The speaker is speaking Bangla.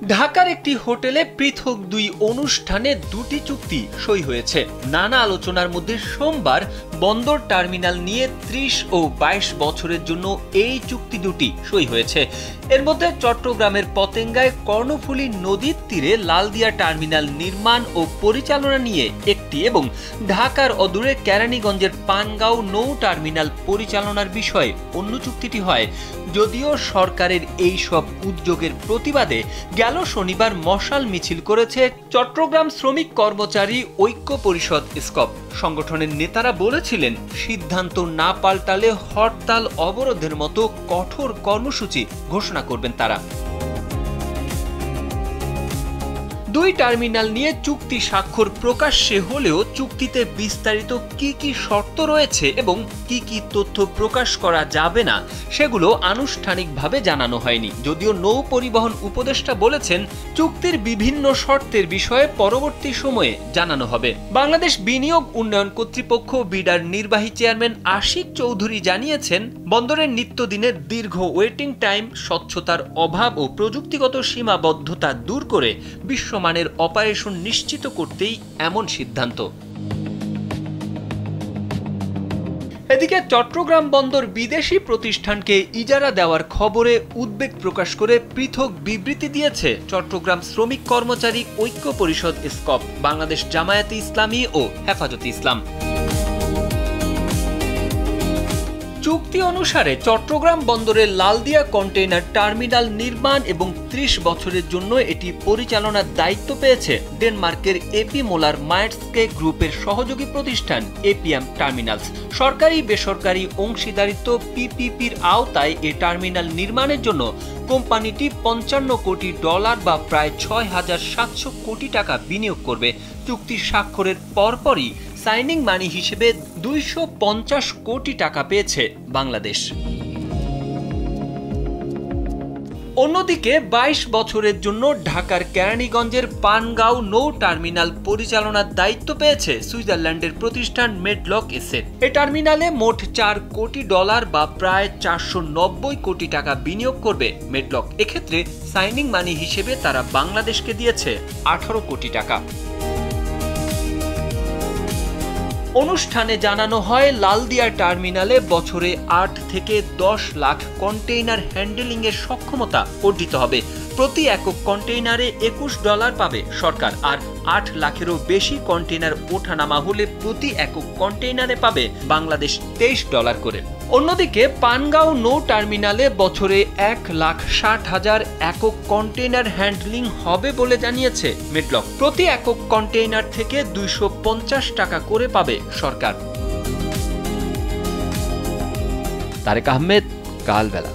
ঢাকার একটি হোটেলে পৃথক দুই অনুষ্ঠানে দুটি চুক্তি সই হয়েছে। নানা আলোচনার মধ্যে সোমবার বন্দর টার্মিনাল নিয়ে ৩০ ও ২২ বছরের জন্য এই চুক্তি দুটি সই হয়েছে। এর মধ্যে চট্টগ্রামের পতেঙ্গায় কর্ণফুলী নদীর তীরে লালদিয়া টার্মিনাল নির্মাণ ও পরিচালনা নিয়ে একটি এবং ঢাকার অদূরে কেরানীগঞ্জের পানগাঁও নৌ টার্মিনাল পরিচালনার বিষয়ে অন্য চুক্তিটি হয়। যদিও সরকারের এই সব উদ্যোগের প্রতিবাদে গেল শনিবার মশাল মিছিল করেছে চট্টগ্রাম শ্রমিক কর্মচারী ঐক্য পরিষদ স্কপ। সংগঠনের নেতারা বলেছিলেন, সিদ্ধান্ত না পাল্টালে হরতাল অবরোধের মতো কঠোর কর্মসূচি ঘোষণা করবেন তারা। দুই টার্মিনাল নিয়ে চুক্তি স্বাক্ষর প্রকাশ্যে হলেও চুক্তিতে বিস্তারিত কি কি শর্ত রয়েছে এবং কি কি তথ্য প্রকাশ করা যাবে না সেগুলো আনুষ্ঠানিকভাবে জানানো হয়নি। যদিও নৌ পরিবহন উপদেষ্টা বলেছেন, চুক্তির বিভিন্ন শর্তের বিষয়ে পরবর্তী সময়ে জানানো হবে। বাংলাদেশ বিনিয়োগ উন্নয়ন কর্তৃপক্ষ বিডার নির্বাহী চেয়ারম্যান আশিক চৌধুরী জানিয়েছেন, বন্দরের নিত্যদিনের দীর্ঘ ওয়েটিং টাইম, স্বচ্ছতার অভাব ও প্রযুক্তিগত সীমাবদ্ধতা দূর করে বিশ্বমানের অপারেশন নিশ্চিত করতেই এমন সিদ্ধান্ত। এদিকে চট্টগ্রাম বন্দর বিদেশি প্রতিষ্ঠানকে ইজারা দেওয়ার খবরে উদ্বেগ প্রকাশ করে পৃথক বিবৃতি দিয়েছে চট্টগ্রাম শ্রমিক কর্মচারী ঐক্য পরিষদ স্কপ, বাংলাদেশ জামায়াতে ইসলামী ও হেফাজতে ইসলাম। চুক্তি অনুসারে চট্টগ্রাম বন্দরের লালদিয়া কন্টেইনার টার্মিনাল নির্মাণ এবং ৩০ বছরের জন্য এটি পরিচালনার দায়িত্ব পেয়েছে ডেনমার্কের এপি মোলার মায়ার্সকে গ্রুপের সহযোগী প্রতিষ্ঠান এপিএম টার্মিনালস। সরকারি বেসরকারি অংশীদারিত্ব পিপিপির আওতায় এই টার্মিনাল নির্মাণের জন্য কোম্পানিটি $৫৫ কোটি বা প্রায় ৬,৭০০ কোটি টাকা বিনিয়োগ করবে। চুক্তি স্বাক্ষরের পরপরই সাইনিং মানি হিসেবে ২৫০ কোটি টাকা পেয়েছে বাংলাদেশ। অন্যদিকে ২২ বছরের জন্য ঢাকার কেরানীগঞ্জের পানগাঁও নৌ টার্মিনাল পরিচালনার দায়িত্ব পেয়েছে সুইজারল্যান্ডের প্রতিষ্ঠান মেডলক এসেট। এই টার্মিনালে মোট $৪ কোটি বা প্রায় ৪৯০ কোটি টাকা বিনিয়োগ করবে মেডলক। এক্ষেত্রে সাইনিং মানি হিসেবে তারা বাংলাদেশকে দিয়েছে ১৮ কোটি টাকা। অনুষ্ঠানে জানানো হয়, লালদিয়া টার্মিনালে বছরে ৮ থেকে ১০ লাখ কন্টেইনার হ্যান্ডেলিং এর সক্ষমতা অর্জিত হবে। প্রতি একক কন্টেইনারে $২১ পাবে সরকার, আর ৮ লাখেরও বেশি কন্টেইনার ওঠানামা হলে প্রতি একক কন্টেইনারে পাবে বাংলাদেশ $২৩ করে। অন্যদিকে পানগাঁও নৌ টার্মিনালে বছরে ১,৬০,০০০ একক কন্টেইনার হ্যান্ডলিং হবে বলে জানিয়েছে মেডলক। প্রতি একক কন্টেইনার থেকে ২৫০ টাকা করে পাবে সরকার। তারেক আহমেদ, কালবেলা।